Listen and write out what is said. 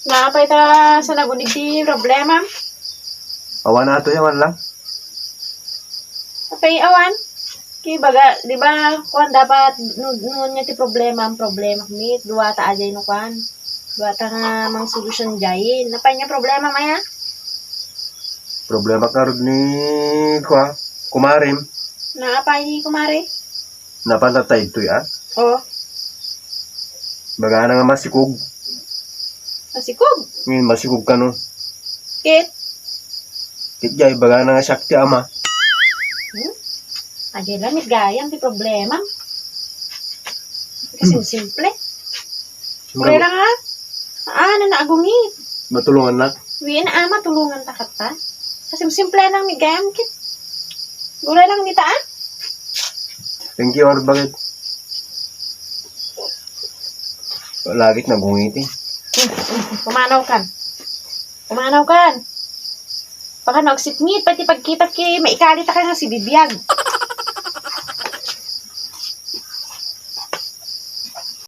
Napay ta sa nagunig ti problema. Awan na ito yaman lang. Napay awan. Kaya baga, di ba, kuan dapat, nun niya ti problema, ang problema kumit, duwa ta ajay no kuan. Duwa ta nga mang solusyon jayin. Napay niya problema maya? Problema ka rin ni kumarim. Naapay ni kumare? Napantatay ito ya. Oh, Baga na nga masikog. masikog. Ngayon masikog ka no. Kit. Kitjay baga na nga sakti ama. Ajay lamit gayang ti problema. Kasi simple. Kaya lang nga. Na naagungit. Matulungan na. Wiin na ama, tulungan ta kata. Kasi simple lang mi gayang kit. Gulay lang ni taan. Thank you or bakit? Lagit na gungiti. Pumanaw kan. Pumanaw kan. Baka nagsitngit, pati pagkita ki, maikalit ka nga si Bibiyag.